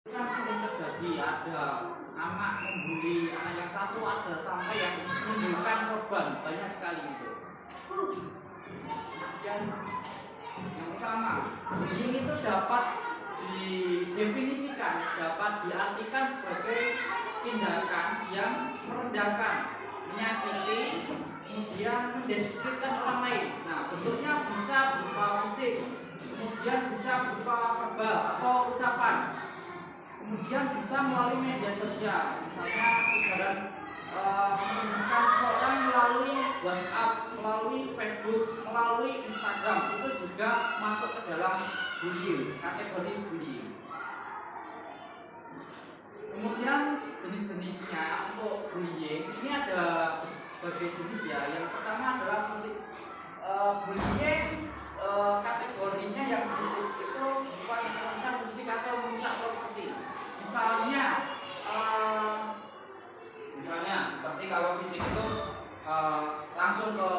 Kan sering terjadi ada anak membuli anak yang satu, ada sampai yang menimbulkan korban banyak sekali itu. Kemudian yang pertama, bullying itu dapat didefinisikan, dapat diartikan sebagai tindakan yang merendahkan, menyakiti, kemudian mendeskripsikan orang lain. Nah, bentuknya bisa berupa fisik, kemudian bisa berupa verbal atau ucapan, kemudian bisa melalui media sosial, misalnya ujaran menemukan seseorang melalui WhatsApp, melalui Facebook, melalui Instagram, itu juga masuk ke dalam bullying, kategori bullying. Kemudian jenis-jenisnya untuk bullying ini ada berbagai jenis ya. Yang pertama adalah fisik. Bullying kategorinya yang fisik itu bukan kekerasan fisik atau merusak properti. Misalnya seperti kalau fisik itu langsung ke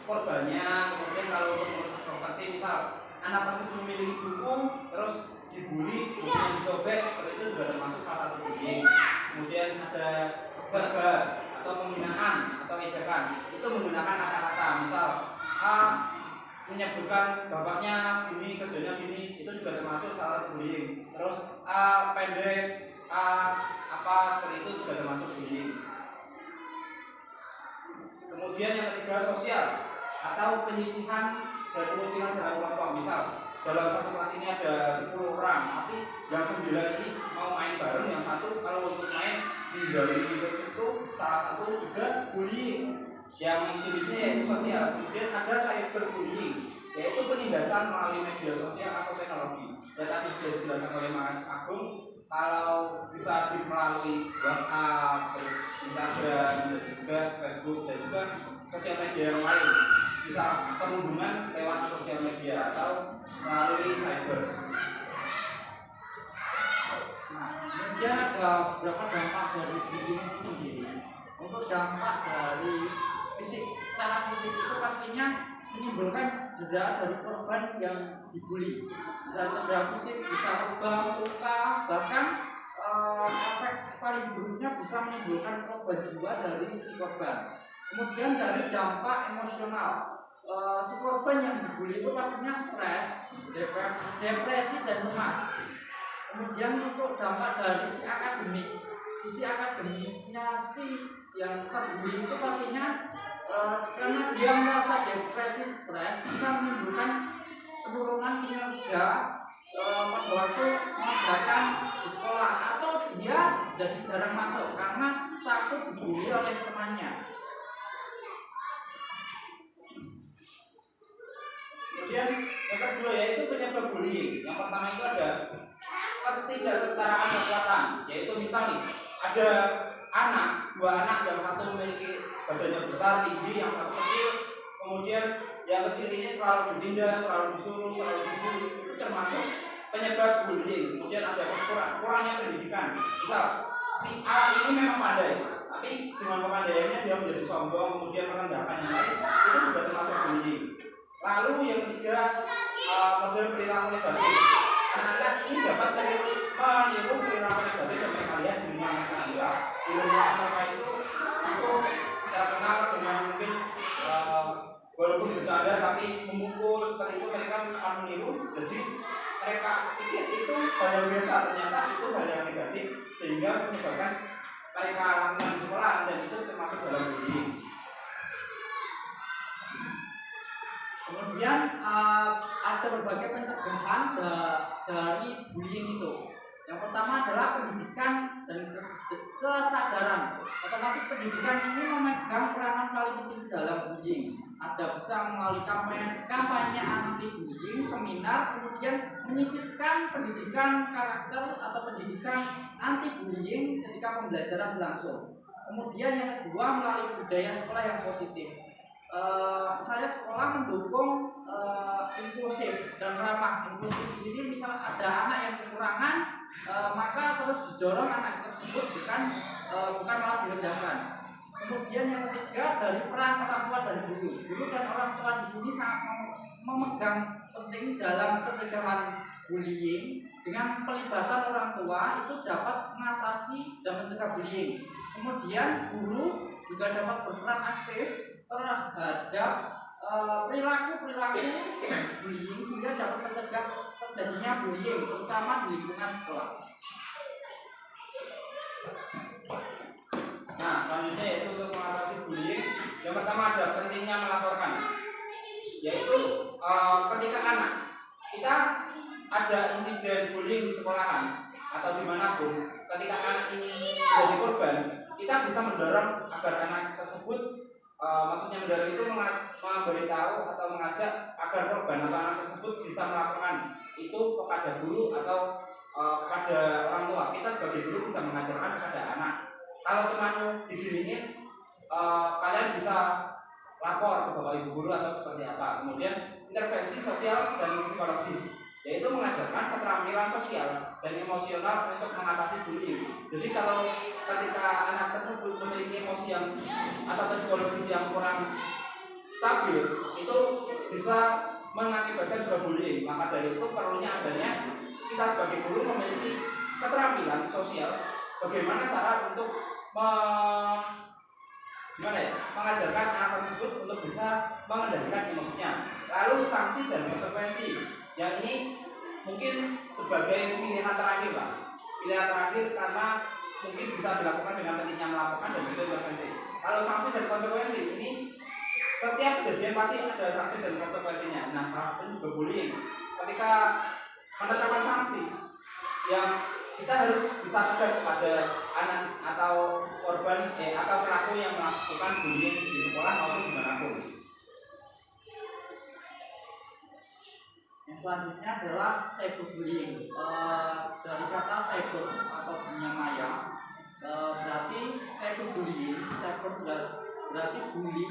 korbannya. Kemudian kalau untuk merusak properti, misal anak tersebut memiliki buku terus dibully, bukunya dicobek, seperti itu juga termasuk salah satu bullying. Kemudian ada verbal atau penghinaan atau ejekan, itu menggunakan kata-kata, misal menyebutkan bapaknya gini, kerjanya gini, itu juga termasuk salah satu bullying. Terus pendek, apa seperti itu juga termasuk bullying. Kemudian yang ketiga sosial atau penyisihan dan pengucilan dalam kelompok. Misal dalam satu kelas ini ada 10 orang, tapi yang 9 ini mau main bareng, yang satu kalau untuk main dihindari itu salah satu juga bullying. Yang jenisnya yaitu sosial. Kemudian ada cyberbullying, yaitu penindasan melalui media sosial atau teknologi. Ya tadi sudah dijelaskan oleh Mas Agung, kalau bisa melalui WhatsApp, Instagram, dan juga Facebook, dan juga sosial media yang lain. Bisa penghubungan lewat sosial media atau melalui cyber. Nah, kemudian ada beberapa dampak dari bullying itu sendiri. Untuk dampak dari fisik, secara fisik itu pastinya menimbulkan cedera dari korban yang dibully. Bisa cedera fisik, bisa lebam, luka, bahkan efek paling buruknya bisa menimbulkan korban jiwa dari si korban. Kemudian dari dampak emosional, si korban yang dibully itu pastinya stres, depresi, dan cemas. Kemudian untuk dampak dari sisi akademiknya si yang terbully itu pastinya karena dia merasa depresi, stres, bisa menimbulkan penurunan kinerja pada waktu mengerjakan di sekolah, atau dia jadi jarang masuk karena takut dibully oleh temannya. Kemudian yang kedua yaitu penyebab bullying. Yang pertama itu ada ketidaksetaraan kekuatan, yaitu misalnya ada dua anak, yang satu memiliki badannya besar, tinggi, yang satu kecil. Kemudian yang kecil ini selalu ditindas, selalu disuruh, selalu dibully, itu termasuk penyebab bullying. Kemudian ada kurangnya pendidikan. Misal si A ini memang pandai, tapi dengan kepandaiannya dia menjadi sombong, kemudian merendahkan yang lain, itu juga termasuk bullying. Lalu yang ketiga, model perilaku negatif. Anak-anak ini dapat meniru perilaku negatif yang mereka lihat di lingkungan mereka. Di lingkungan mereka itu terkenal dengan mungkin walaupun bercanda tapi memukul, seperti itu mereka akan meniru. Jadi mereka pikir itu hal yang biasa, ternyata itu hal yang negatif, sehingga menyebabkan mereka lakukan di sekolah, dan itu termasuk dalam bullying. Kemudian ada berbagai pencegahan dari bullying itu. Yang pertama adalah pendidikan dan kesadaran. Otomatis pendidikan ini memegang peranan paling penting dalam bullying. Ada bisa melalui kampanye anti bullying, seminar, kemudian menyisipkan pendidikan karakter atau pendidikan anti bullying ketika pembelajaran berlangsung. Kemudian yang kedua melalui budaya sekolah yang positif. Saya sekolah mendukung inklusif dan ramah. Inklusif di sini misal ada anak yang kekurangan, maka terus didorong anak tersebut, bukan malah direndahkan. Kemudian yang ketiga dari peran orang tua dan guru. Guru dan orang tua di sini sangat memegang penting dalam pencegahan bullying dengan pelibatan orang tua itu dapat mengatasi dan mencegah bullying. Kemudian guru juga dapat berperan aktif terhadap perilaku-perilaku bullying sehingga dapat mencegah terjadinya bullying terutama di lingkungan sekolah. Nah, selanjutnya yaitu untuk mengatasi bullying. Yang pertama ada pentingnya melaporkan, yaitu ketika anak kita ada insiden bullying di sekolahan atau dimanapun, ketika anak ini menjadi korban, kita bisa mendorong agar anak tersebut, maksudnya mendorong itu memberitahu atau mengajak agar korban atau anak tersebut bisa melaporkan itu kepada guru atau kepada orang tua. Kita sebagai guru bisa mengajarkan kepada anak, kalau temanmu diginiin, kalian bisa lapor ke bapak ibu guru atau seperti apa. Kemudian intervensi sosial dan psikologis, yaitu mengajarkan keterampilan sosial dan emosional untuk mengatasi bullying. Jadi kalau ketika anak tersebut memiliki emosi yang atau psikologis yang kurang stabil, itu bisa mengakibatkan juga bullying. Maka dari itu perlunya adanya kita sebagai guru memiliki keterampilan sosial, bagaimana cara untuk mengajarkan anak tersebut untuk bisa mengendalikan emosinya. Lalu sanksi dan konsekuensi, yang ini mungkin sebagai pilihan terakhir lah. Pilihan terakhir karena mungkin bisa dilakukan dengan pentingnya melaporkan dan juga intervensi. Kalau sanksi dan konsekuensi ini, setiap kejadian pasti ada sanksi dan konsekuensinya. Nah, salah satunya juga bullying. Ketika menetapkan sanksi, yang kita harus bisa tegas pada anak atau korban atau pelaku yang melakukan bullying di sekolah maupun dimanapun. Yang selanjutnya adalah cyberbullying. Dari kata cyber atau dunia maya, berarti cyberbullying, berarti bully,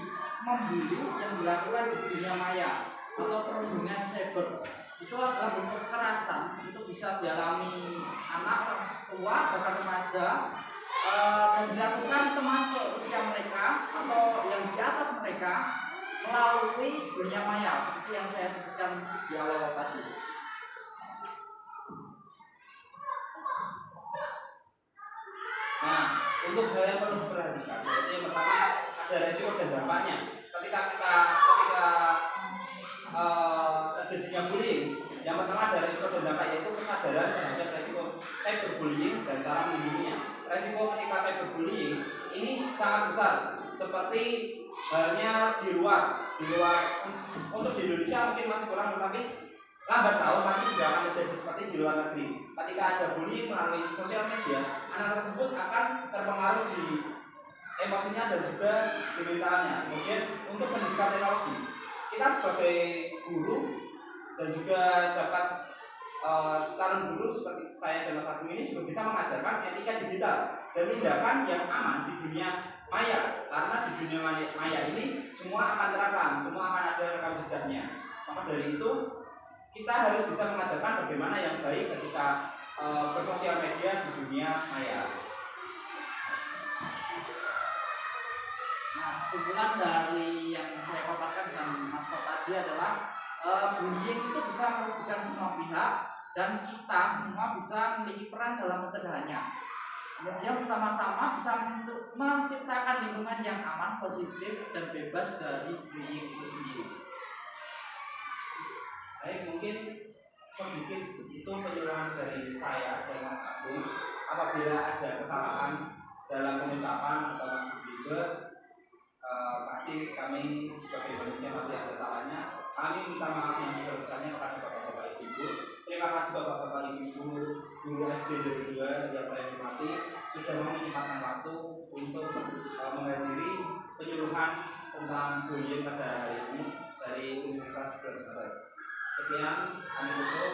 membuli yang dilakukan di dunia maya atau perundungan cyber. Itu adalah bentuk kekerasan, itu bisa dialami anak, orang tua, bahkan remaja, dan dilakukan teman seusia mereka atau yang di atas mereka melalui dunia maya, seperti yang saya sebutkan di awal tadi. Nah, untuk hal yang perlu diperhatikan, yaitu yang pertama ada resiko dan dampaknya. Ketika terjadinya bullying, yang pertama ada resiko dan dampak, yaitu kesadaran terhadap resiko cyberbullying dan cara melindunginya. Resiko ketika cyberbullying ini sangat besar, seperti halnya di luar untuk di Indonesia mungkin masih kurang, tetapi lambat laun pasti juga akan terjadi seperti di luar negeri. Ketika ada bullying melalui sosial media, anak tersebut akan terpengaruh di emosinya dan juga di mentalnya. Kemudian untuk pendidikan teknologi, kita sebagai guru dan juga dapat calon guru seperti saya dan Mas Agung ini juga bisa mengajarkan etika digital dan tindakan yang aman di dunia maya, karena di dunia maya ini semua akan terekam, semua akan ada rekam jejaknya. Maka dari itu kita harus bisa mengajarkan bagaimana yang baik ketika bersosial media di dunia maya. Nah, kesimpulan dari yang saya paparkan dengan Mas tadi adalah bullying itu bisa merugikan semua pihak dan kita semua bisa memiliki peran dalam pencegahannya. Kemudian bersama-sama bisa menciptakan lingkungan yang aman, positif, dan bebas dari bullying itu sendiri. Baik, mungkin sedikit itu penyuluhan dari saya dan Mas Agung. Apabila ada kesalahan dalam pengucapan atau Mas juga, pasti kami sebagai manusia masih ada salahnya. Kami minta maaf yang sebesar-besarnya kepada bapak-bapak ibu. Terima kasih bapak-bapak ibu guru SD dari 2 yang saya hormati sudah menyempatkan waktu untuk menghadiri penyuluhan tentang bullying pada hari ini dari Universitas Glasgow. Sekian, kami tutup.